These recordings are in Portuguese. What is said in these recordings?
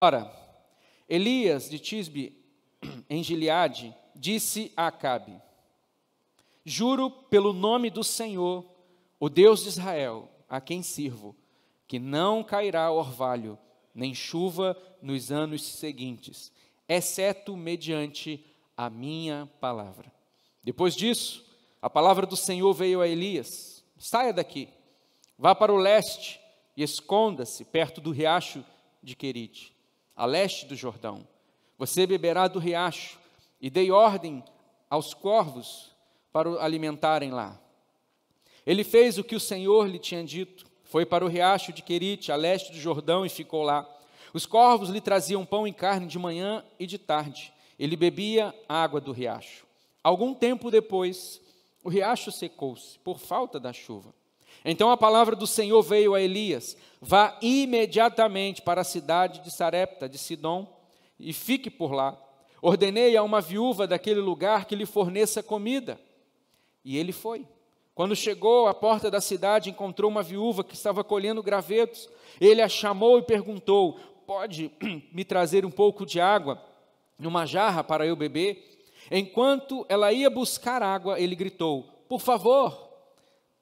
Ora, Elias de Tisbe, em Gileade, disse a Acabe: juro pelo nome do Senhor, o Deus de Israel, a quem sirvo, que não cairá orvalho, nem chuva nos anos seguintes, exceto mediante a minha palavra. Depois disso, a palavra do Senhor veio a Elias: saia daqui, vá para o leste e esconda-se perto do riacho de Querite, a leste do Jordão. Você beberá do riacho, e dei ordem aos corvos para o alimentarem lá. Ele fez o que o Senhor lhe tinha dito, foi para o riacho de Querite, a leste do Jordão, e ficou lá. Os corvos lhe traziam pão e carne de manhã e de tarde. Ele bebia água do riacho. Algum tempo depois, o riacho secou-se por falta da chuva. Então a palavra do Senhor veio a Elias: vá imediatamente para a cidade de Sarepta de Sidom e fique por lá. Ordenei a uma viúva daquele lugar que lhe forneça comida. E ele foi. Quando chegou à porta da cidade, encontrou uma viúva que estava colhendo gravetos. Ele a chamou e perguntou: pode me trazer um pouco de água numa jarra para eu beber? Enquanto ela ia buscar água, ele gritou: por favor,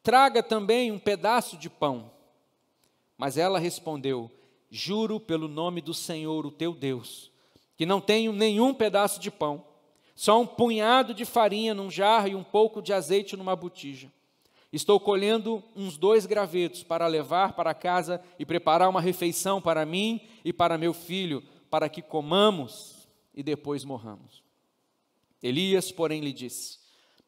traga também um pedaço de pão. Mas ela respondeu: juro pelo nome do Senhor, o teu Deus, que não tenho nenhum pedaço de pão, só um punhado de farinha num jarro e um pouco de azeite numa botija. Estou colhendo uns 2 gravetos para levar para casa e preparar uma refeição para mim e para meu filho, para que comamos e depois morramos. Elias, porém, lhe disse: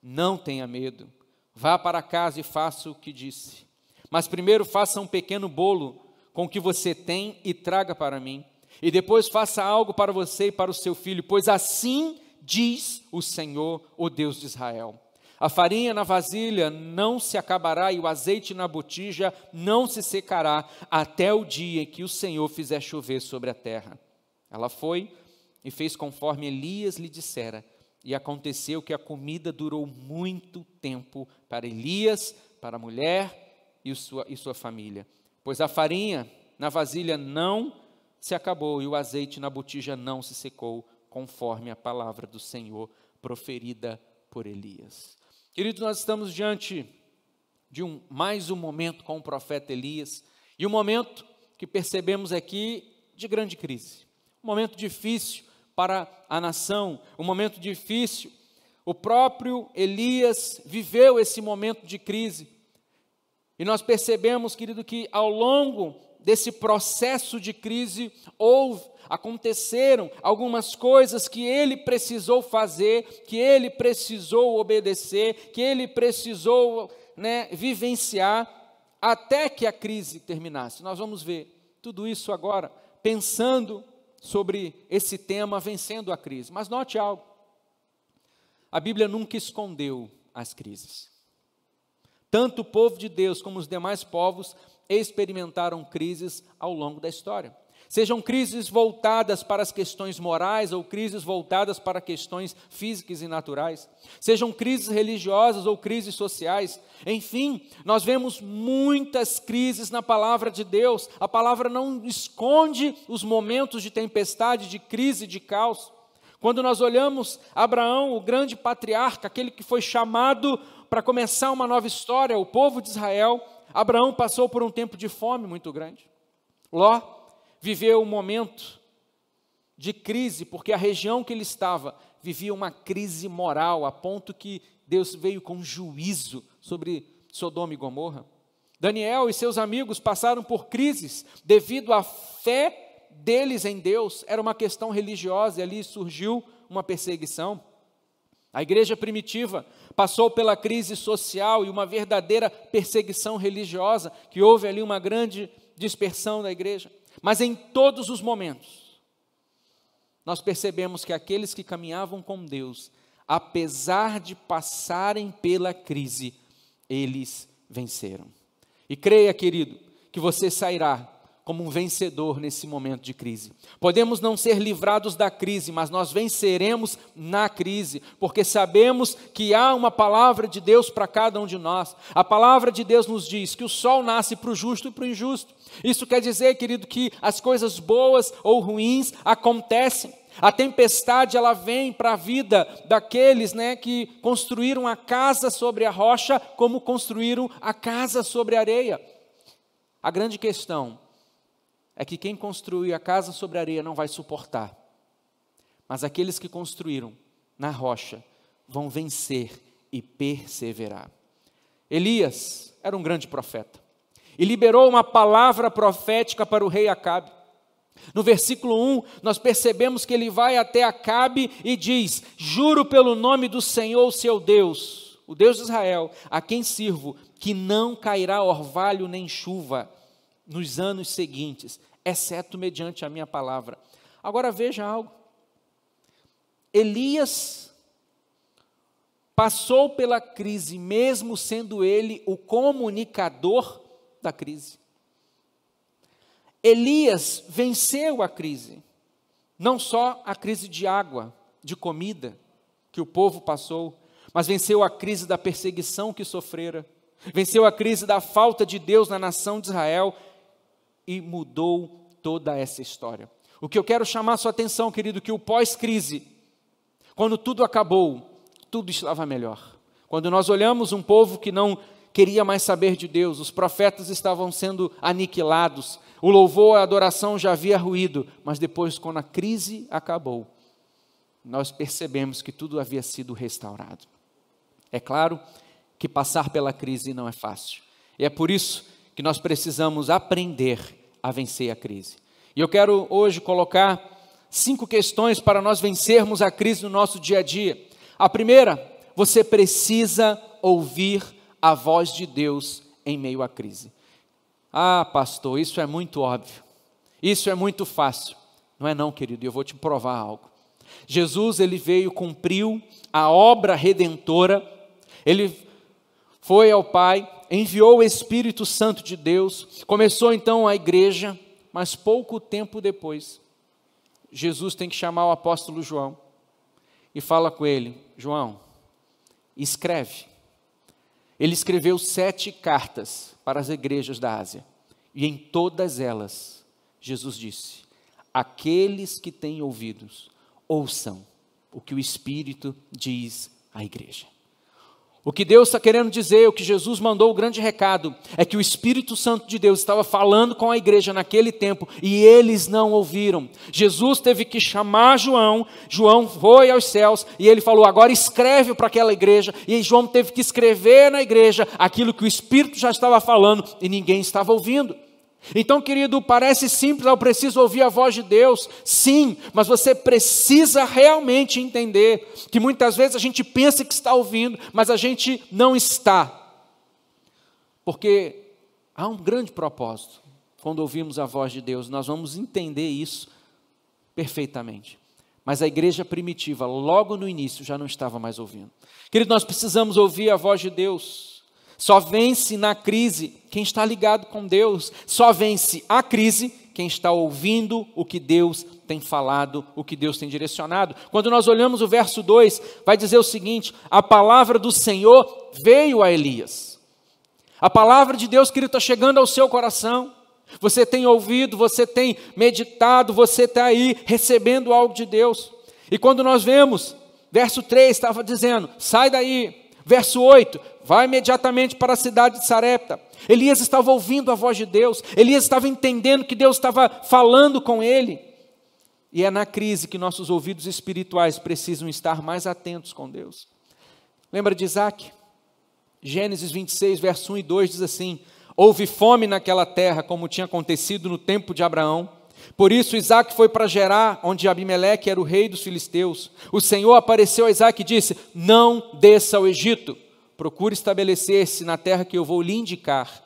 não tenha medo, vá para casa e faça o que disse. Mas primeiro faça um pequeno bolo com o que você tem e traga para mim. E depois faça algo para você e para o seu filho, pois assim diz o Senhor, o Deus de Israel: a farinha na vasilha não se acabará e o azeite na botija não se secará, até o dia em que o Senhor fizer chover sobre a terra. Ela foi e fez conforme Elias lhe dissera, e aconteceu que a comida durou muito tempo para Elias, para a mulher e sua família, pois a farinha na vasilha não se acabou e o azeite na botija não se secou, conforme a palavra do Senhor proferida por Elias. Queridos, nós estamos diante de mais um momento com o profeta Elias, e um momento que percebemos aqui de grande crise, um momento difícil para a nação, um momento difícil. O próprio Elias viveu esse momento de crise, e nós percebemos, querido, que ao longo desse processo de crise, aconteceram algumas coisas que ele precisou fazer, que ele precisou obedecer, que ele precisou, vivenciar, até que a crise terminasse. Nós vamos ver tudo isso agora, pensando sobre esse tema, vencendo a crise. Mas note algo: a Bíblia nunca escondeu as crises. Tanto o povo de Deus como os demais povos experimentaram crises ao longo da história. Sejam crises voltadas para as questões morais ou crises voltadas para questões físicas e naturais. Sejam crises religiosas ou crises sociais. Enfim, nós vemos muitas crises na palavra de Deus. A palavra não esconde os momentos de tempestade, de crise, de caos. Quando nós olhamos Abraão, o grande patriarca, aquele que foi chamado para começar uma nova história, o povo de Israel, Abraão passou por um tempo de fome muito grande. Ló viveu um momento de crise, porque a região que ele estava vivia uma crise moral, a ponto que Deus veio com juízo sobre Sodoma e Gomorra. Daniel e seus amigos passaram por crises devido à fé deles em Deus. Era uma questão religiosa e ali surgiu uma perseguição. A igreja primitiva passou pela crise social e uma verdadeira perseguição religiosa, que houve ali uma grande dispersão da igreja. Mas em todos os momentos, nós percebemos que aqueles que caminhavam com Deus, apesar de passarem pela crise, eles venceram. E creia, querido, que você sairá como um vencedor nesse momento de crise. Podemos não ser livrados da crise, mas nós venceremos na crise, porque sabemos que há uma palavra de Deus para cada um de nós. A palavra de Deus nos diz que o sol nasce para o justo e para o injusto. Isso quer dizer, querido, que as coisas boas ou ruins acontecem. A tempestade, ela vem para a vida daqueles, que construíram a casa sobre a rocha, como construíram a casa sobre a areia. A grande questão é que quem construiu a casa sobre a areia não vai suportar, mas aqueles que construíram na rocha vão vencer e perseverar. Elias era um grande profeta e liberou uma palavra profética para o rei Acabe. No versículo 1, nós percebemos que ele vai até Acabe e diz: juro pelo nome do Senhor, seu Deus, o Deus de Israel, a quem sirvo, que não cairá orvalho nem chuva nos anos seguintes, exceto mediante a minha palavra. Agora veja algo. Elias passou pela crise, mesmo sendo ele o comunicador da crise. Elias venceu a crise, não só a crise de água, de comida, que o povo passou, mas venceu a crise da perseguição que sofrera, venceu a crise da falta de Deus na nação de Israel, e mudou toda essa história. O que eu quero chamar a sua atenção, querido, que o pós-crise, quando tudo acabou, tudo estava melhor. Quando nós olhamos um povo que não queria mais saber de Deus, os profetas estavam sendo aniquilados, o louvor, a adoração já havia ruído, mas depois, quando a crise acabou, nós percebemos que tudo havia sido restaurado. É claro que passar pela crise não é fácil, e é por isso que nós precisamos aprender a vencer a crise. E eu quero hoje colocar 5 questões para nós vencermos a crise no nosso dia a dia. A primeira, você precisa ouvir a voz de Deus em meio à crise. Ah, pastor, isso é muito óbvio, isso é muito fácil. Não é não, querido, eu vou te provar algo. Jesus, ele veio, cumpriu a obra redentora, ele foi ao Pai, enviou o Espírito Santo de Deus, começou então a igreja, mas pouco tempo depois, Jesus tem que chamar o apóstolo João e fala com ele: João, escreve. Ele escreveu 7 cartas para as igrejas da Ásia, e em todas elas, Jesus disse: aqueles que têm ouvidos, ouçam o que o Espírito diz à igreja. O que Deus está querendo dizer, o que Jesus mandou, o grande recado, é que o Espírito Santo de Deus estava falando com a igreja naquele tempo, e eles não ouviram. Jesus teve que chamar João, João foi aos céus, e ele falou: agora escreve para aquela igreja, e João teve que escrever na igreja aquilo que o Espírito já estava falando, e ninguém estava ouvindo. Então, querido, parece simples, eu preciso ouvir a voz de Deus. Sim, mas você precisa realmente entender que muitas vezes a gente pensa que está ouvindo, mas a gente não está. Porque há um grande propósito. Quando ouvimos a voz de Deus, nós vamos entender isso perfeitamente. Mas a igreja primitiva, logo no início, já não estava mais ouvindo. Querido, nós precisamos ouvir a voz de Deus. Só vence na crise quem está ligado com Deus. Só vence a crise quem está ouvindo o que Deus tem falado, o que Deus tem direcionado. Quando nós olhamos o verso 2, vai dizer o seguinte: a palavra do Senhor veio a Elias. A palavra de Deus, querido, está chegando ao seu coração. Você tem ouvido, você tem meditado, você está aí recebendo algo de Deus. E quando nós vemos, verso 3 estava dizendo: sai daí. Verso 8, vai imediatamente para a cidade de Sarepta. Elias estava ouvindo a voz de Deus, Elias estava entendendo que Deus estava falando com ele. E é na crise que nossos ouvidos espirituais precisam estar mais atentos com Deus. Lembra de Isaac? Gênesis 26, verso 1 e 2 diz assim: houve fome naquela terra, como tinha acontecido no tempo de Abraão. Por isso Isaac foi para Gerar, onde Abimeleque era o rei dos filisteus. O Senhor apareceu a Isaac e disse: não desça ao Egito, procure estabelecer-se na terra que eu vou lhe indicar.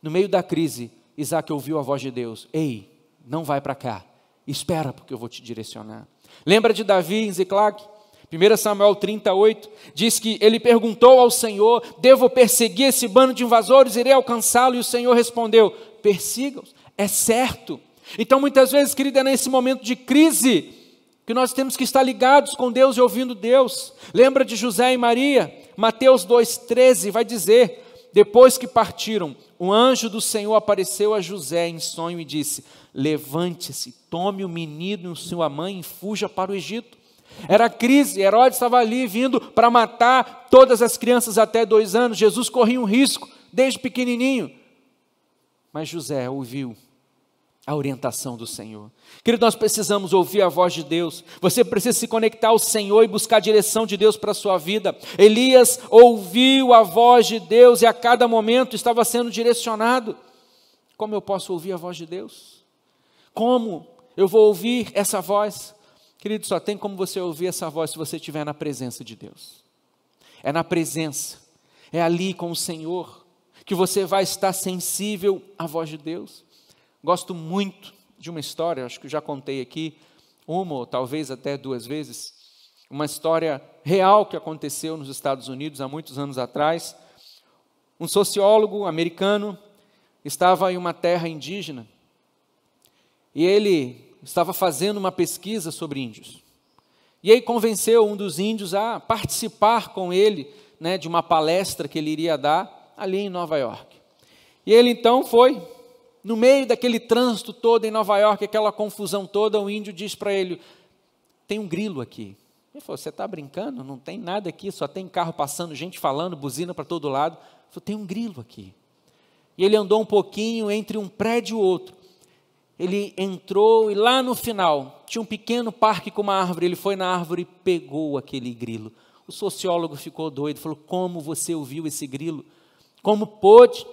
No meio da crise, Isaac ouviu a voz de Deus: ei, não vai para cá, espera porque eu vou te direcionar. Lembra de Davi em Ziclag? 1 Samuel 38, diz que ele perguntou ao Senhor: devo perseguir esse bando de invasores, irei alcançá-lo? E o Senhor respondeu: persiga-os. é certo. Então muitas vezes, querido, é nesse momento de crise que nós temos que estar ligados com Deus e ouvindo Deus. Lembra de José e Maria? Mateus 2,13 vai dizer: depois que partiram, o anjo do Senhor apareceu a José em sonho e disse: levante-se, tome o menino e sua mãe e fuja para o Egito. Era crise, Herodes estava ali vindo para matar todas as crianças até 2 anos. Jesus corria um risco desde pequenininho. Mas José ouviu a orientação do Senhor. Querido, nós precisamos ouvir a voz de Deus. Você precisa se conectar ao Senhor e buscar a direção de Deus para a sua vida. Elias ouviu a voz de Deus e a cada momento estava sendo direcionado. Como eu posso ouvir a voz de Deus? Como eu vou ouvir essa voz? Querido, só tem como você ouvir essa voz se você estiver na presença de Deus. É na presença, é ali com o Senhor que você vai estar sensível à voz de Deus. Gosto muito de uma história, acho que eu já contei aqui, uma ou talvez até 2 vezes, uma história real que aconteceu nos Estados Unidos há muitos anos atrás. Um sociólogo americano estava em uma terra indígena e ele estava fazendo uma pesquisa sobre índios. E aí convenceu um dos índios a participar com ele, de uma palestra que ele iria dar ali em Nova York. E ele então foi. No meio daquele trânsito todo em Nova York, aquela confusão toda, o índio diz para ele: tem um grilo aqui. Ele falou: você está brincando? Não tem nada aqui, só tem carro passando, gente falando, buzina para todo lado. Ele falou: tem um grilo aqui. E ele andou um pouquinho entre um prédio e outro. Ele entrou e lá no final, tinha um pequeno parque com uma árvore. Ele foi na árvore e pegou aquele grilo. O sociólogo ficou doido, falou: como você ouviu esse grilo? Como pôde?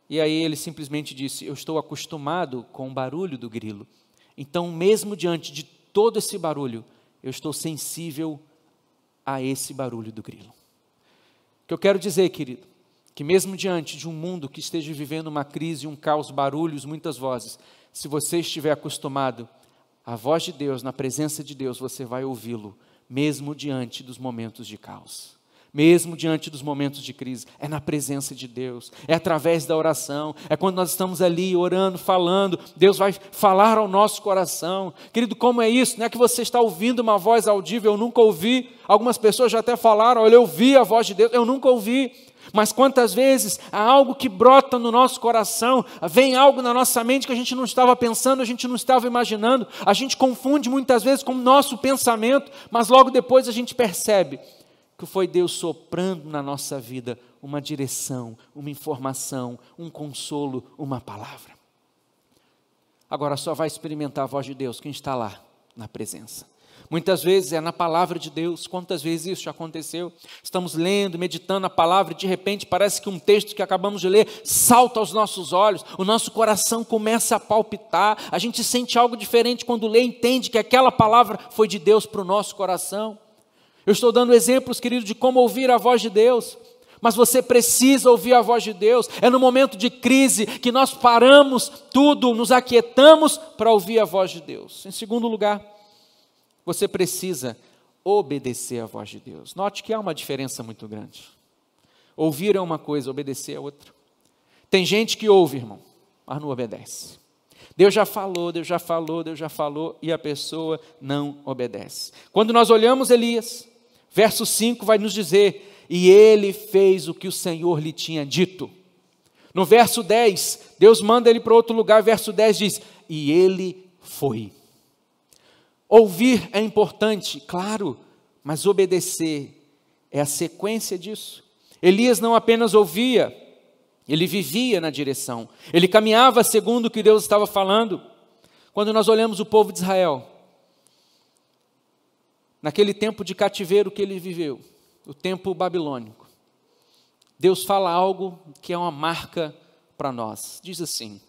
E aí ele simplesmente disse: eu estou acostumado com o barulho do grilo. Então, mesmo diante de todo esse barulho, eu estou sensível a esse barulho do grilo. O que eu quero dizer, querido, que mesmo diante de um mundo que esteja vivendo uma crise, um caos, barulhos, muitas vozes, se você estiver acostumado à voz de Deus, na presença de Deus, você vai ouvi-lo, mesmo diante dos momentos de caos. Mesmo diante dos momentos de crise, é na presença de Deus, é através da oração, é quando nós estamos ali orando, falando, Deus vai falar ao nosso coração. Querido, como é isso? Não é que você está ouvindo uma voz audível, eu nunca ouvi. Algumas pessoas já até falaram: olha, eu ouvi a voz de Deus, eu nunca ouvi. Mas quantas vezes há algo que brota no nosso coração, vem algo na nossa mente que a gente não estava pensando, a gente não estava imaginando, a gente confunde muitas vezes com o nosso pensamento, mas logo depois a gente percebe que foi Deus soprando na nossa vida uma direção, uma informação, um consolo, uma palavra. Agora só vai experimentar a voz de Deus quem está lá na presença. Muitas vezes é na palavra de Deus. Quantas vezes isso já aconteceu? Estamos lendo, meditando a palavra e de repente parece que um texto que acabamos de ler salta aos nossos olhos, o nosso coração começa a palpitar, a gente sente algo diferente quando lê e entende que aquela palavra foi de Deus para o nosso coração. Eu estou dando exemplos, querido, de como ouvir a voz de Deus, mas você precisa ouvir a voz de Deus. É no momento de crise que nós paramos tudo, nos aquietamos para ouvir a voz de Deus. Em segundo lugar, você precisa obedecer a voz de Deus. Note que há uma diferença muito grande. Ouvir é uma coisa, obedecer é outra. Tem gente que ouve, irmão, mas não obedece. Deus já falou, Deus já falou, Deus já falou, e a pessoa não obedece. Quando nós olhamos Elias, verso 5 vai nos dizer: e ele fez o que o Senhor lhe tinha dito. No verso 10, Deus manda ele para outro lugar, verso 10 diz: e ele foi. Ouvir é importante, claro, mas obedecer é a sequência disso. Elias não apenas ouvia, ele vivia na direção, ele caminhava segundo o que Deus estava falando. Quando nós olhamos o povo de Israel, naquele tempo de cativeiro que ele viveu, o tempo babilônico, Deus fala algo que é uma marca para nós. Diz assim,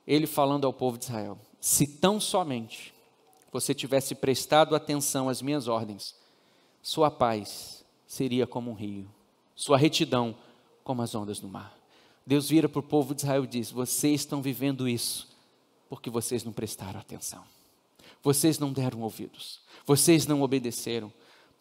ele falando ao povo de Israel: se tão somente você tivesse prestado atenção às minhas ordens, sua paz seria como um rio, sua retidão como as ondas do mar. Deus vira para o povo de Israel e diz: vocês estão vivendo isso porque vocês não prestaram atenção, vocês não deram ouvidos, vocês não obedeceram.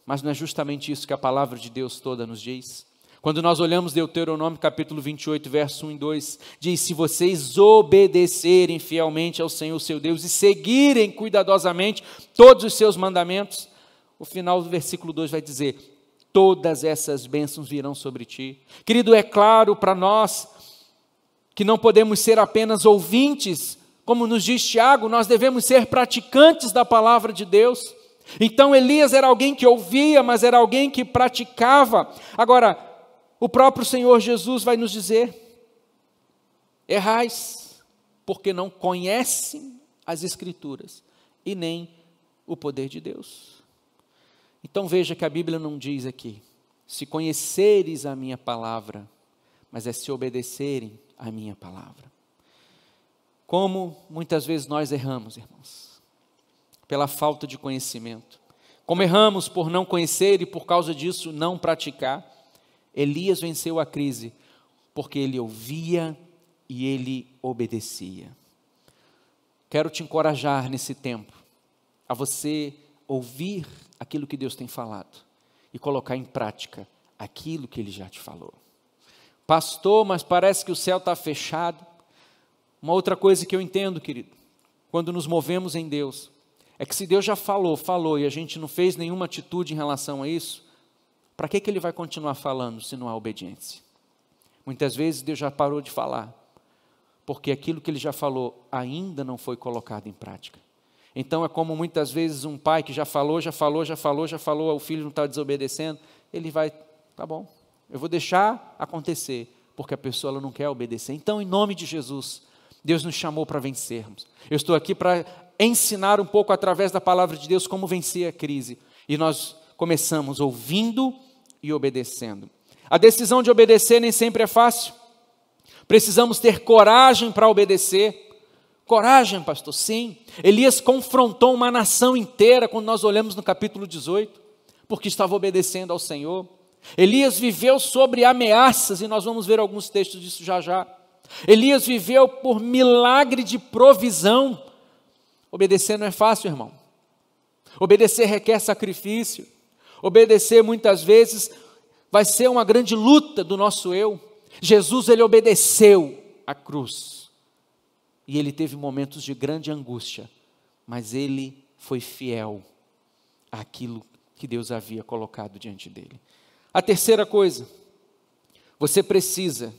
Mas não é justamente isso que a palavra de Deus toda nos diz? Quando nós olhamos Deuteronômio capítulo 28, verso 1 e 2, diz: se vocês obedecerem fielmente ao Senhor seu Deus e seguirem cuidadosamente todos os seus mandamentos, o final do versículo 2 vai dizer: todas essas bênçãos virão sobre ti. Querido, é claro para nós que não podemos ser apenas ouvintes, como nos diz Tiago, nós devemos ser praticantes da palavra de Deus. Então Elias era alguém que ouvia, mas era alguém que praticava. Agora, o próprio Senhor Jesus vai nos dizer: errais, porque não conhecem as Escrituras e nem o poder de Deus. Então veja que a Bíblia não diz aqui, se conheceres a minha palavra, mas é se obedecerem a minha palavra. Como muitas vezes nós erramos, irmãos, pela falta de conhecimento. Como erramos por não conhecer e por causa disso não praticar. Elias venceu a crise porque ele ouvia e ele obedecia. Quero te encorajar nesse tempo a você ouvir aquilo que Deus tem falado e colocar em prática aquilo que Ele já te falou. Pastor, mas parece que o céu está fechado. Uma outra coisa que eu entendo, querido, quando nos movemos em Deus, é que se Deus já falou e a gente não fez nenhuma atitude em relação a isso, para que Ele vai continuar falando se não há obediência? Muitas vezes Deus já parou de falar, porque aquilo que Ele já falou ainda não foi colocado em prática. Então é como muitas vezes um pai que já falou, o filho não está desobedecendo, ele vai, tá bom, eu vou deixar acontecer, porque a pessoa ela não quer obedecer. Então, em nome de Jesus, Deus nos chamou para vencermos. Eu estou aqui para ensinar um pouco através da palavra de Deus como vencer a crise. E nós começamos ouvindo e obedecendo. A decisão de obedecer nem sempre é fácil. Precisamos ter coragem para obedecer. Coragem, pastor, sim. Elias confrontou uma nação inteira, quando nós olhamos no capítulo 18, porque estava obedecendo ao Senhor. Elias viveu sobre ameaças, e nós vamos ver alguns textos disso já já. Elias viveu por milagre de provisão. Obedecer não é fácil, irmão. Obedecer requer sacrifício. Obedecer muitas vezes vai ser uma grande luta do nosso eu. Jesus, ele obedeceu à cruz. E ele teve momentos de grande angústia, mas ele foi fiel àquilo que Deus havia colocado diante dele. A terceira coisa, você precisa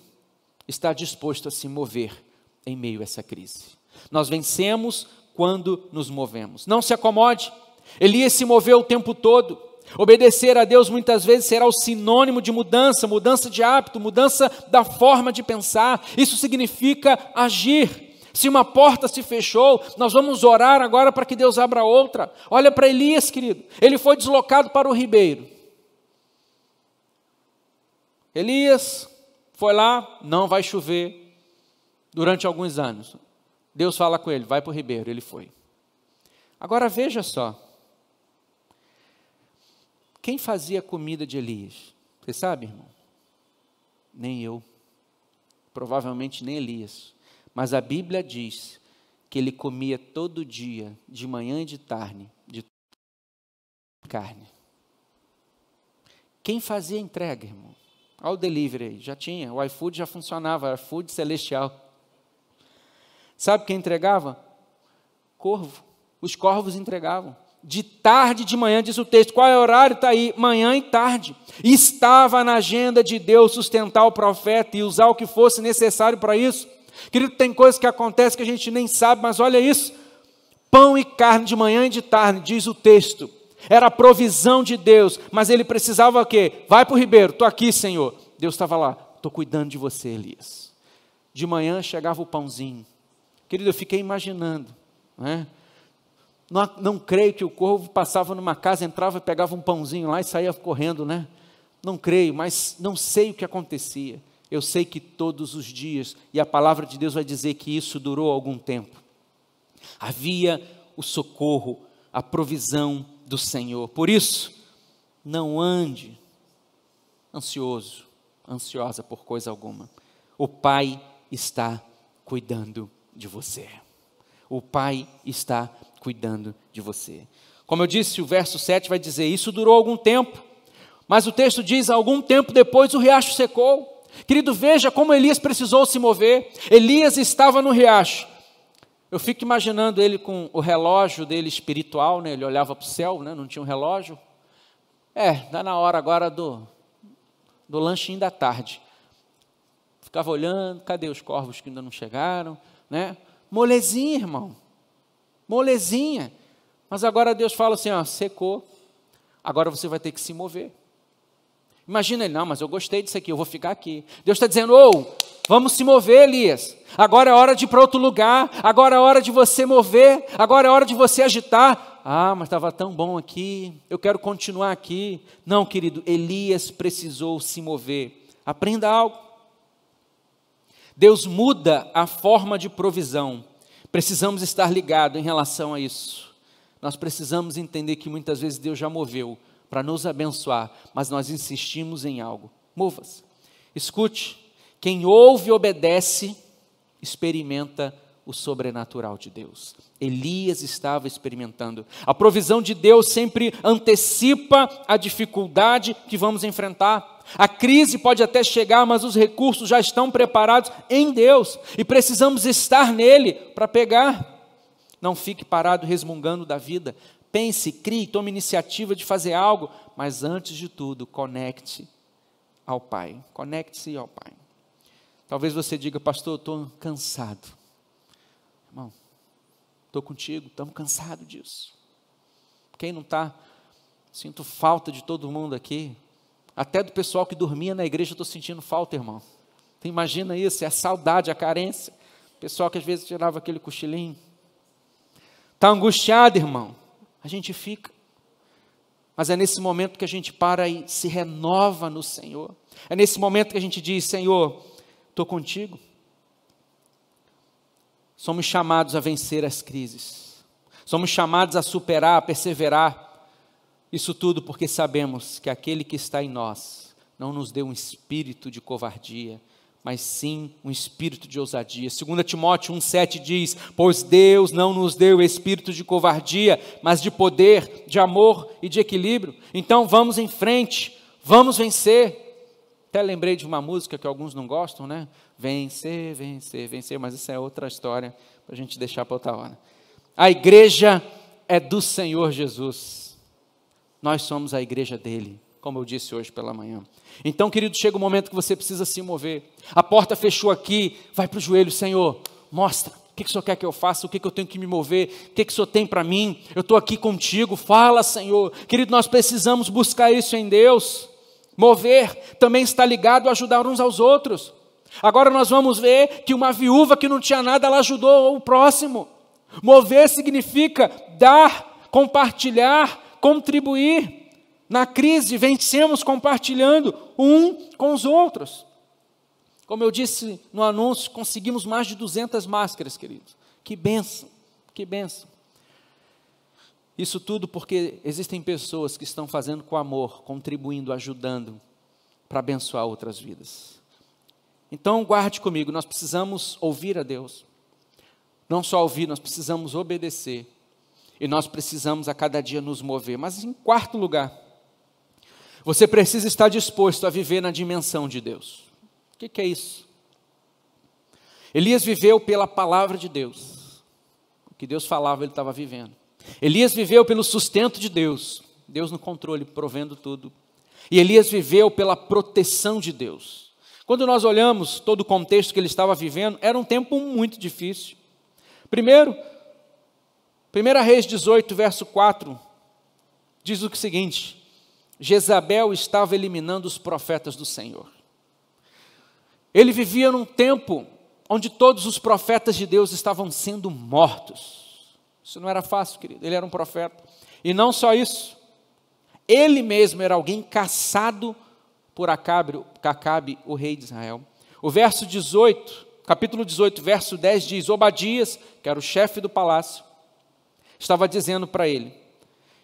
estar disposto a se mover em meio a essa crise. Nós vencemos quando nos movemos. Não se acomode. Elias se moveu o tempo todo. Obedecer a Deus muitas vezes será o sinônimo de mudança, mudança de hábito, mudança da forma de pensar. Isso significa agir. Se uma porta se fechou, nós vamos orar agora para que Deus abra outra. Olha para Elias, querido. Ele foi deslocado para o ribeiro. Elias foi lá, não vai chover durante alguns anos. Deus fala com ele, vai para o ribeiro, ele foi. Agora veja só. Quem fazia a comida de Elias? Você sabe, irmão? Nem eu. Provavelmente nem Elias. Mas a Bíblia diz que ele comia todo dia, de manhã e de tarde, de carne. Quem fazia a entrega, irmão? Olha o delivery aí, já tinha, o iFood já funcionava, iFood celestial. Sabe quem entregava? Corvo. Os corvos entregavam. De tarde e de manhã, diz o texto. Qual é o horário? Está aí, manhã e tarde. Estava na agenda de Deus sustentar o profeta e usar o que fosse necessário para isso. Querido, tem coisas que acontecem que a gente nem sabe, mas olha isso. Pão e carne de manhã e de tarde, diz o texto. Era a provisão de Deus, mas ele precisava o quê? Vai para o ribeiro, estou aqui, Senhor. Deus estava lá, estou cuidando de você, Elias. De manhã chegava o pãozinho. Querido, eu fiquei imaginando, né? Não creio que o corvo passava numa casa, entrava e pegava um pãozinho lá e saía correndo, né? Não creio, mas não sei o que acontecia. Eu sei que todos os dias, e a palavra de Deus vai dizer que isso durou algum tempo. Havia o socorro, a provisão do Senhor. Por isso, não ande ansiosa por coisa alguma. O Pai está cuidando de você. O Pai está cuidando de você. Como eu disse, o verso 7 vai dizer, isso durou algum tempo. Mas o texto diz, algum tempo depois o riacho secou. Querido, veja como Elias precisou se mover. Elias estava no riacho. Eu fico imaginando ele com o relógio dele espiritual, né? Ele olhava para o céu, né? Não tinha um relógio. Está na hora agora do lanchinho da tarde. Ficava olhando, cadê os corvos que ainda não chegaram, né? Molezinha, irmão, molezinha. Mas agora Deus fala assim, ó, secou, agora você vai ter que se mover. Imagina ele, não, mas eu gostei disso aqui, eu vou ficar aqui. Deus está dizendo, vamos se mover, Elias. Agora é hora de ir para outro lugar, agora é hora de você mover, agora é hora de você agitar. Ah, mas estava tão bom aqui, eu quero continuar aqui. Não, querido, Elias precisou se mover. Aprenda algo. Deus muda a forma de provisão. Precisamos estar ligados em relação a isso. Nós precisamos entender que muitas vezes Deus já moveu para nos abençoar, mas nós insistimos em algo. Mova-se. Escute, quem ouve e obedece, experimenta o sobrenatural de Deus. Elias estava experimentando. A provisão de Deus sempre antecipa a dificuldade que vamos enfrentar. A crise pode até chegar, mas os recursos já estão preparados em Deus e precisamos estar nele para pegar. Não fique parado resmungando da vida. Pense, crie, tome iniciativa de fazer algo, mas antes de tudo, conecte ao Pai. Conecte-se ao Pai. Talvez você diga, pastor, eu estou cansado. Irmão, estou contigo, estamos cansados disso. Quem não está? Sinto falta de todo mundo aqui. Até do pessoal que dormia na igreja, eu estou sentindo falta, irmão. Você imagina isso, é a saudade, a carência. O pessoal que às vezes tirava aquele cochilinho. Está angustiado, irmão? A gente fica. Mas é nesse momento que a gente para e se renova no Senhor. É nesse momento que a gente diz, Senhor, estou contigo. Somos chamados a vencer as crises. Somos chamados a superar, a perseverar. Isso tudo porque sabemos que aquele que está em nós não nos deu um espírito de covardia, mas sim um espírito de ousadia. 2 Timóteo 1,7 diz, pois Deus não nos deu espírito de covardia, mas de poder, de amor e de equilíbrio. Então vamos em frente, vamos vencer. Até lembrei de uma música que alguns não gostam, né? Vencer, vencer, vencer, mas isso é outra história, para a gente deixar para outra hora. A igreja é do Senhor Jesus. Nós somos a igreja dele, como eu disse hoje pela manhã. Então, querido, chega o momento que você precisa se mover. A porta fechou aqui, vai para o joelho, Senhor, mostra, o que o Senhor quer que eu faça, o que eu tenho que me mover, o que o Senhor tem para mim, eu estou aqui contigo, fala, Senhor. Querido, nós precisamos buscar isso em Deus. Mover também está ligado a ajudar uns aos outros. Agora nós vamos ver que uma viúva que não tinha nada, ela ajudou o próximo. Mover significa dar, compartilhar, contribuir. Na crise, vencemos compartilhando um com os outros. Como eu disse no anúncio, conseguimos mais de 200 máscaras, queridos. Que bênção, que bênção. Isso tudo porque existem pessoas que estão fazendo com amor, contribuindo, ajudando, para abençoar outras vidas. Então, guarde comigo, nós precisamos ouvir a Deus. Não só ouvir, nós precisamos obedecer. E nós precisamos a cada dia nos mover. Mas em quarto lugar, você precisa estar disposto a viver na dimensão de Deus. O que é isso? Elias viveu pela palavra de Deus. O que Deus falava, ele estava vivendo. Elias viveu pelo sustento de Deus. Deus no controle, provendo tudo. E Elias viveu pela proteção de Deus. Quando nós olhamos todo o contexto que ele estava vivendo, era um tempo muito difícil. Primeiro, 1 Reis 18, verso 4, diz o seguinte: Jezabel estava eliminando os profetas do Senhor. Ele vivia num tempo onde todos os profetas de Deus estavam sendo mortos. Isso não era fácil, querido, ele era um profeta. E não só isso, ele mesmo era alguém caçado por Acabe, o rei de Israel. O verso 18, capítulo 18, verso 10 diz, Obadias, que era o chefe do palácio, estava dizendo para ele,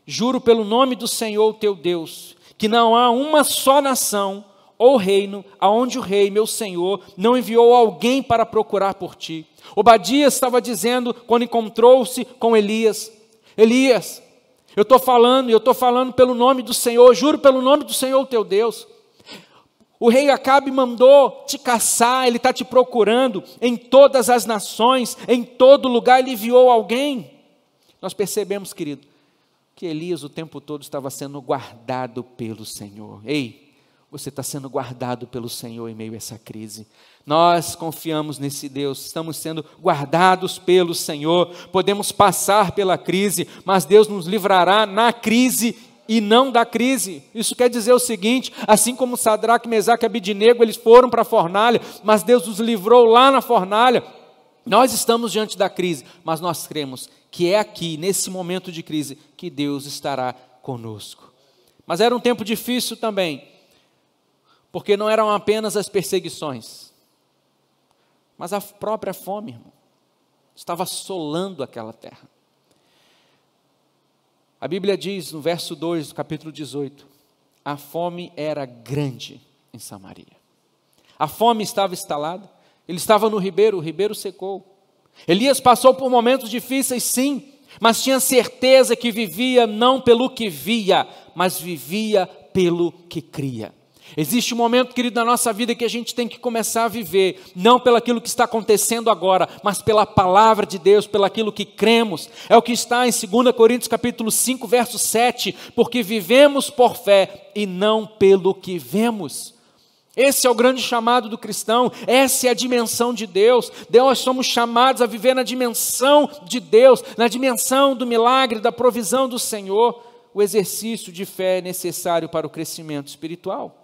juro pelo nome do Senhor teu Deus, que não há uma só nação ou reino, aonde o rei, meu Senhor, não enviou alguém para procurar por ti. Obadias estava dizendo, quando encontrou-se com Elias, Elias, Eu estou falando pelo nome do Senhor, juro pelo nome do Senhor teu Deus. O rei Acabe mandou te caçar, ele está te procurando em todas as nações, em todo lugar ele enviou alguém. Nós percebemos, querido, que Elias o tempo todo estava sendo guardado pelo Senhor. Ei, você está sendo guardado pelo Senhor em meio a essa crise. Nós confiamos nesse Deus, estamos sendo guardados pelo Senhor, podemos passar pela crise, mas Deus nos livrará na crise e não da crise. Isso quer dizer o seguinte, assim como Sadraque, Mesaque e Abidnego, eles foram para a fornalha, mas Deus os livrou lá na fornalha. Nós estamos diante da crise, mas nós cremos que é aqui, nesse momento de crise, que Deus estará conosco. Mas era um tempo difícil também, porque não eram apenas as perseguições, mas a própria fome, irmão, estava assolando aquela terra. A Bíblia diz no verso 2 do capítulo 18, a fome era grande em Samaria. A fome estava instalada, ele estava no ribeiro, o ribeiro secou. Elias passou por momentos difíceis, sim, mas tinha certeza que vivia não pelo que via, mas vivia pelo que cria. Existe um momento, querido, na nossa vida que a gente tem que começar a viver, não pelo aquilo que está acontecendo agora, mas pela palavra de Deus, pelo aquilo que cremos. É o que está em 2 Coríntios capítulo 5, verso 7, porque vivemos por fé e não pelo que vemos. Esse é o grande chamado do cristão, essa é a dimensão de Deus. Nós somos chamados a viver na dimensão de Deus, na dimensão do milagre, da provisão do Senhor. O exercício de fé é necessário para o crescimento espiritual.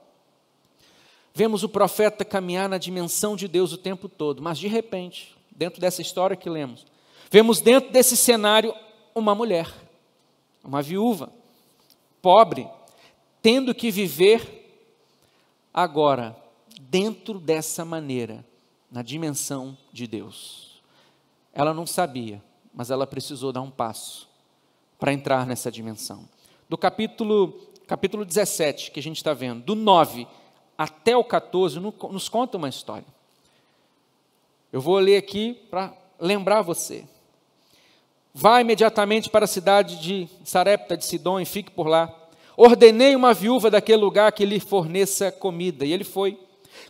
Vemos o profeta caminhar na dimensão de Deus o tempo todo, mas de repente, dentro dessa história que lemos, vemos dentro desse cenário uma mulher, uma viúva, pobre, tendo que viver agora, dentro dessa maneira, na dimensão de Deus. Ela não sabia, mas ela precisou dar um passo para entrar nessa dimensão. Do capítulo 17, que a gente está vendo, do 9 até o 14, nos conta uma história. Eu vou ler aqui para lembrar você. Vá imediatamente para a cidade de Sarepta de Sidom e fique por lá. Ordenei uma viúva daquele lugar que lhe forneça comida. E ele foi.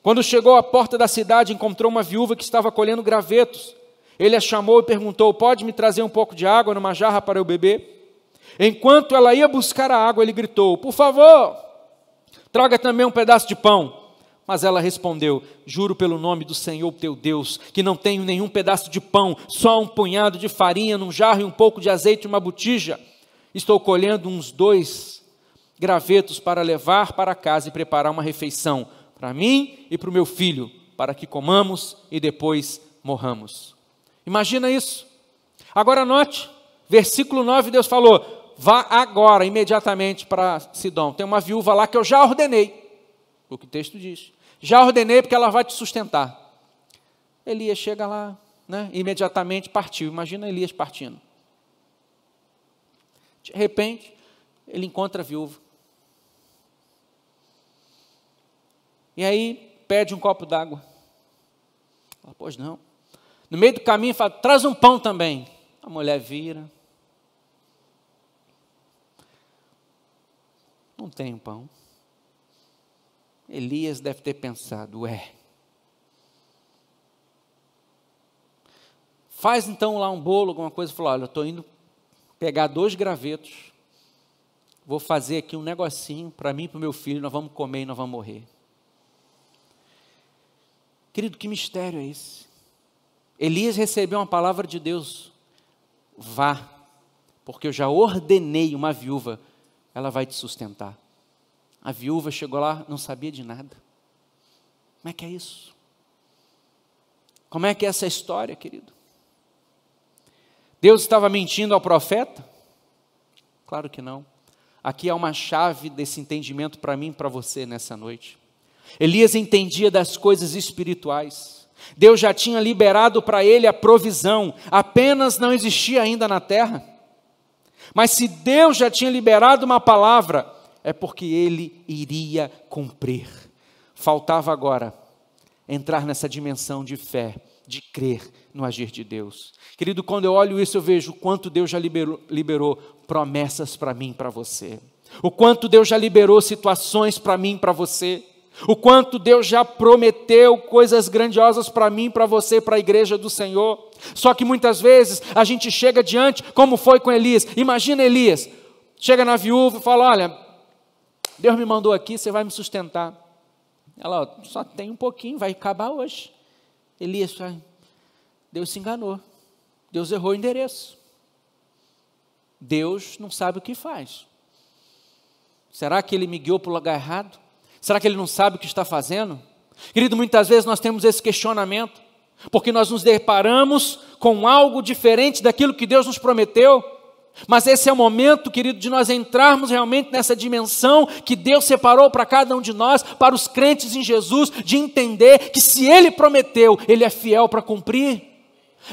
Quando chegou à porta da cidade, encontrou uma viúva que estava colhendo gravetos. Ele a chamou e perguntou, pode me trazer um pouco de água numa jarra para eu beber? Enquanto ela ia buscar a água, ele gritou, por favor, traga também um pedaço de pão. Mas ela respondeu, juro pelo nome do Senhor teu Deus, que não tenho nenhum pedaço de pão, só um punhado de farinha num jarro e um pouco de azeite e uma botija. Estou colhendo uns 2 gravetos para levar para casa e preparar uma refeição para mim e para o meu filho, para que comamos e depois morramos. Imagina isso. Agora note, versículo 9, Deus falou, vá agora, imediatamente para Sidom. Tem uma viúva lá que eu já ordenei. O que o texto diz. Já ordenei porque ela vai te sustentar. Elias chega lá, né? Imediatamente partiu. Imagina Elias partindo. De repente, ele encontra a viúva. E aí, pede um copo d'água. Ela, pois não. No meio do caminho, fala, traz um pão também. A mulher vira. Não tem pão. Elias deve ter pensado, faz então lá um bolo, alguma coisa, falou, olha, eu estou indo pegar 2 gravetos, vou fazer aqui um negocinho para mim e para o meu filho, nós vamos comer e nós vamos morrer. Querido, que mistério é esse? Elias recebeu uma palavra de Deus, vá, porque eu já ordenei uma viúva, ela vai te sustentar. A viúva chegou lá, não sabia de nada. Como é que é isso? Como é que é essa história, querido? Deus estava mentindo ao profeta? Claro que não. Aqui há uma chave desse entendimento para mim e para você nessa noite. Elias entendia das coisas espirituais. Deus já tinha liberado para ele a provisão, apenas não existia ainda na terra. Mas se Deus já tinha liberado uma palavra, é porque ele iria cumprir. Faltava agora entrar nessa dimensão de fé, de crer no agir de Deus. Querido, quando eu olho isso, eu vejo o quanto Deus já liberou promessas para mim e para você. O quanto Deus já liberou situações para mim e para você. O quanto Deus já prometeu coisas grandiosas para mim, para você, para a igreja do Senhor. Só que muitas vezes a gente chega diante, como foi com Elias. Imagina Elias, chega na viúva e fala, olha, Deus me mandou aqui, você vai me sustentar. Ela, ó, só tem um pouquinho, vai acabar hoje. Elias, Deus se enganou. Deus errou o endereço. Deus não sabe o que faz. Será que Ele me guiou para o lugar errado? Será que Ele não sabe o que está fazendo? Querido, muitas vezes nós temos esse questionamento, porque nós nos deparamos com algo diferente daquilo que Deus nos prometeu. Mas esse é o momento, querido, de nós entrarmos realmente nessa dimensão que Deus separou para cada um de nós, para os crentes em Jesus, de entender que se Ele prometeu, Ele é fiel para cumprir.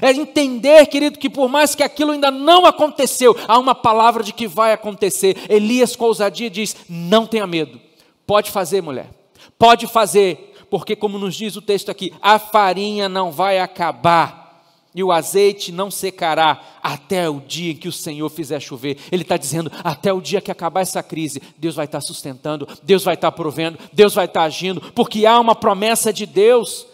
É entender, querido, que por mais que aquilo ainda não aconteceu, há uma palavra de que vai acontecer. Elias com ousadia diz, não tenha medo, pode fazer, mulher, pode fazer, porque como nos diz o texto aqui, a farinha não vai acabar, e o azeite não secará até o dia em que o Senhor fizer chover. Ele está dizendo, até o dia que acabar essa crise, Deus vai estar sustentando, Deus vai estar provendo, Deus vai estar agindo, porque há uma promessa de Deus.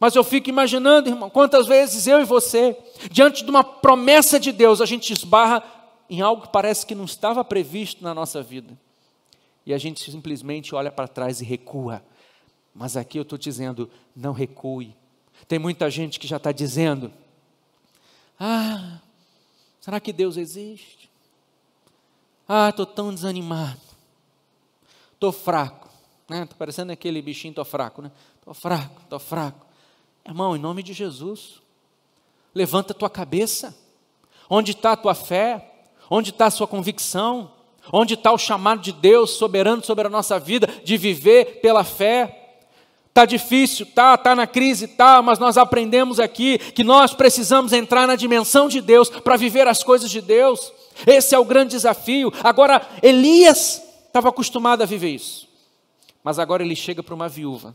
Mas eu fico imaginando, irmão, quantas vezes eu e você, diante de uma promessa de Deus, a gente esbarra em algo que parece que não estava previsto na nossa vida. E a gente simplesmente olha para trás e recua. Mas aqui eu estou dizendo, não recue. Tem muita gente que já está dizendo, será que Deus existe? Estou tão desanimado. Estou fraco. Estou parecendo aquele bichinho, estou fraco, né? Estou fraco. Irmão, em nome de Jesus, levanta a tua cabeça. Onde está a tua fé? Onde está a sua convicção? Onde está o chamado de Deus soberano sobre a nossa vida, de viver pela fé? Está difícil, está na crise, mas nós aprendemos aqui que nós precisamos entrar na dimensão de Deus para viver as coisas de Deus. Esse é o grande desafio. Agora, Elias estava acostumado a viver isso, mas agora ele chega para uma viúva,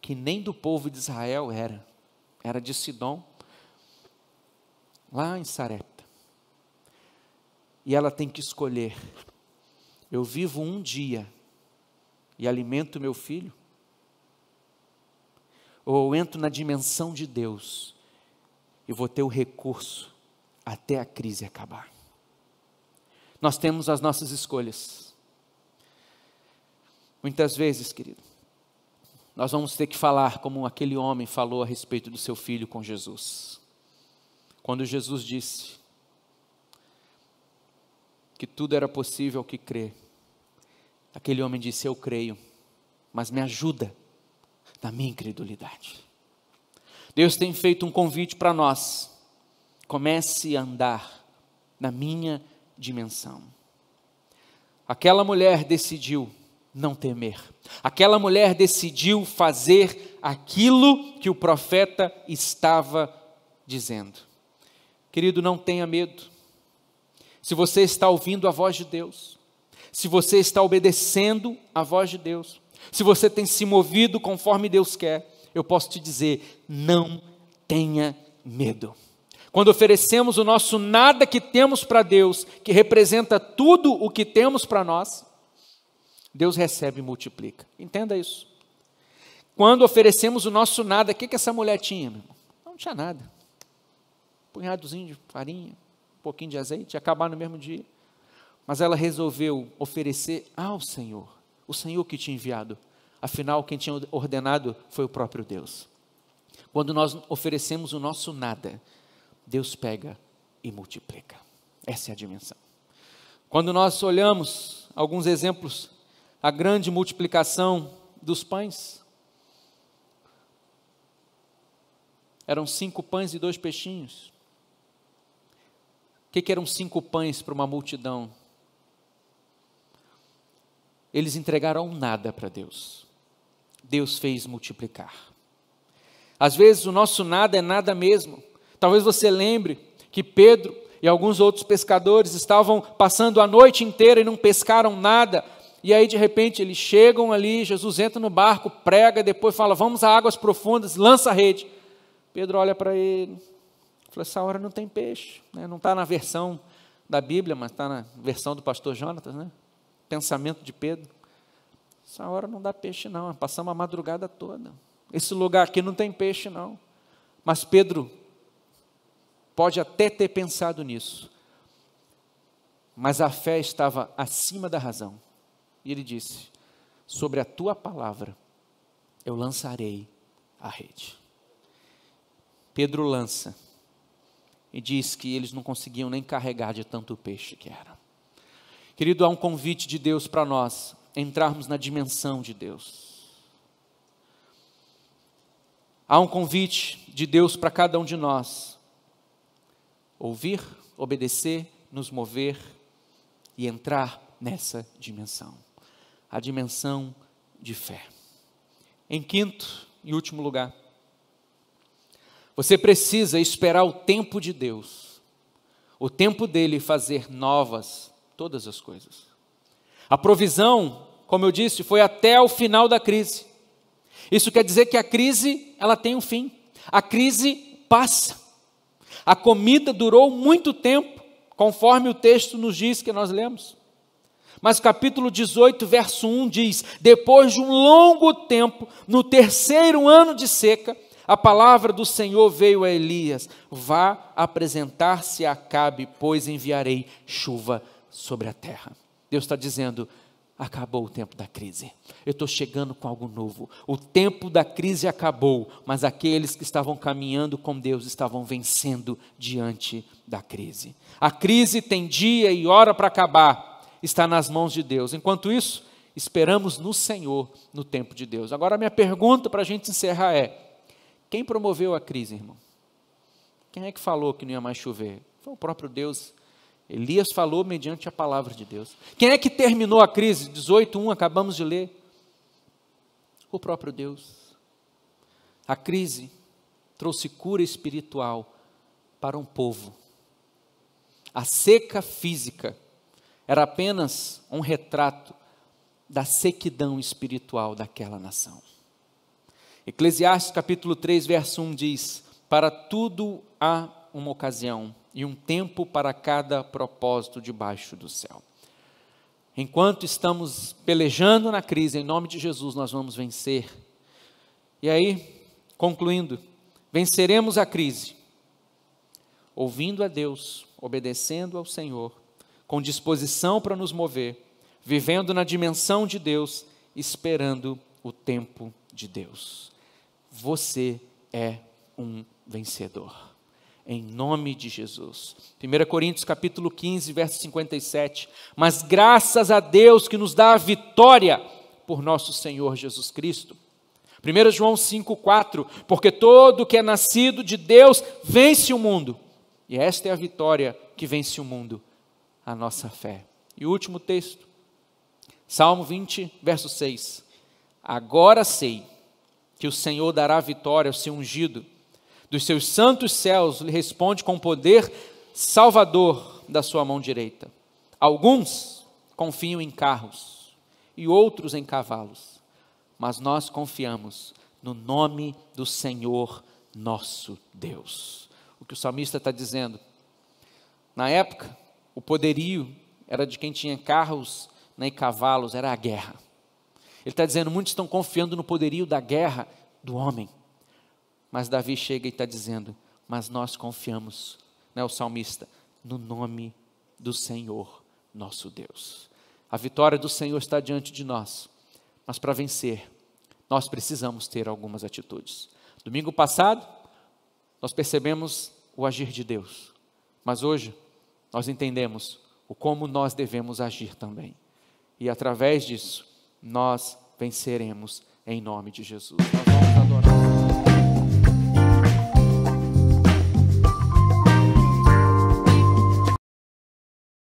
que nem do povo de Israel era de Sidom, lá em Sarepta, e ela tem que escolher, eu vivo um dia e alimento meu filho, ou eu entro na dimensão de Deus e vou ter o recurso até a crise acabar. Nós temos as nossas escolhas. Muitas vezes, querido, nós vamos ter que falar como aquele homem falou a respeito do seu filho com Jesus. Quando Jesus disse que tudo era possível ao que crê, aquele homem disse, eu creio, mas me ajuda na minha incredulidade. Deus tem feito um convite para nós. Comece a andar na minha dimensão. Aquela mulher decidiu não temer. Aquela mulher decidiu fazer aquilo que o profeta estava dizendo. Querido, não tenha medo. Se você está ouvindo a voz de Deus, se você está obedecendo a voz de Deus, se você tem se movido conforme Deus quer, eu posso te dizer, não tenha medo. Quando oferecemos o nosso nada que temos para Deus, que representa tudo o que temos para nós, Deus recebe e multiplica. Entenda isso. Quando oferecemos o nosso nada, o que essa mulher tinha? Meu irmão? Não tinha nada. Um punhadozinho de farinha, um pouquinho de azeite, ia acabar no mesmo dia. Mas ela resolveu oferecer ao Senhor, o Senhor que tinha enviado. Afinal, quem tinha ordenado foi o próprio Deus. Quando nós oferecemos o nosso nada, Deus pega e multiplica. Essa é a dimensão. Quando nós olhamos alguns exemplos, a grande multiplicação dos pães, eram 5 pães e 2 peixinhos. O que eram 5 pães para uma multidão? Eles entregaram nada para Deus. Deus fez multiplicar. Às vezes o nosso nada é nada mesmo. Talvez você lembre que Pedro e alguns outros pescadores estavam passando a noite inteira e não pescaram nada. E aí de repente eles chegam ali, Jesus entra no barco, prega, depois fala, vamos a águas profundas, lança a rede. Pedro olha para ele, fala, essa hora não tem peixe, né? Não está na versão da Bíblia, mas está na versão do pastor Jonatas, né? Pensamento de Pedro. Essa hora não dá peixe não, passamos a madrugada toda. Esse lugar aqui não tem peixe não. Mas Pedro pode até ter pensado nisso, mas a fé estava acima da razão. E ele disse, sobre a tua palavra eu lançarei a rede. Pedro lança e diz que eles não conseguiam nem carregar de tanto peixe que era. Querido, há um convite de Deus para nós entrarmos na dimensão de Deus. Há um convite de Deus para cada um de nós ouvir, obedecer, nos mover e entrar nessa dimensão, a dimensão de fé. Em quinto e último lugar, você precisa esperar o tempo de Deus, o tempo dele fazer novas todas as coisas. A provisão, como eu disse, foi até o final da crise. Isso quer dizer que a crise, ela tem um fim. A crise passa. A comida durou muito tempo, conforme o texto nos diz que nós lemos. Mas capítulo 18, verso 1 diz, depois de um longo tempo, no terceiro ano de seca, a palavra do Senhor veio a Elias, vá apresentar-se a Acabe, pois enviarei chuva sobre a terra. Deus está dizendo, acabou o tempo da crise, eu estou chegando com algo novo, o tempo da crise acabou, mas aqueles que estavam caminhando com Deus estavam vencendo diante da crise. A crise tem dia e hora para acabar, está nas mãos de Deus. Enquanto isso, esperamos no Senhor, no tempo de Deus. Agora a minha pergunta para a gente encerrar é, quem promoveu a crise, irmão? Quem é que falou que não ia mais chover? Foi o próprio Deus. Elias falou mediante a palavra de Deus. Quem é que terminou a crise? 18:1, acabamos de ler. O próprio Deus. A crise trouxe cura espiritual para um povo. A seca física era apenas um retrato da sequidão espiritual daquela nação. Eclesiastes capítulo 3, verso 1 diz, para tudo há uma ocasião e um tempo para cada propósito debaixo do céu. Enquanto estamos pelejando na crise, em nome de Jesus, nós vamos vencer. E aí, concluindo, venceremos a crise, ouvindo a Deus, obedecendo ao Senhor, com disposição para nos mover, vivendo na dimensão de Deus, esperando o tempo de Deus. Você é um vencedor, em nome de Jesus. 1 Coríntios capítulo 15, verso 57, mas graças a Deus que nos dá a vitória por nosso Senhor Jesus Cristo. 1 João 5,4, porque todo que é nascido de Deus vence o mundo, e esta é a vitória que vence o mundo, a nossa fé. E o último texto, Salmo 20, verso 6, agora sei que o Senhor dará vitória ao seu ungido, dos seus santos céus lhe responde com poder salvador da sua mão direita. Alguns confiam em carros e outros em cavalos, mas nós confiamos no nome do Senhor nosso Deus. O que o salmista está dizendo, na época, o poderio era de quem tinha carros, nem cavalos, era a guerra. Ele está dizendo, muitos estão confiando no poderio da guerra do homem. Mas Davi chega e está dizendo, mas nós confiamos, né, o salmista, no nome do Senhor, nosso Deus. A vitória do Senhor está diante de nós, mas para vencer, nós precisamos ter algumas atitudes. Domingo passado, nós percebemos o agir de Deus, mas hoje, nós entendemos o como nós devemos agir também. E através disso, nós venceremos em nome de Jesus. Nós vamos adorar.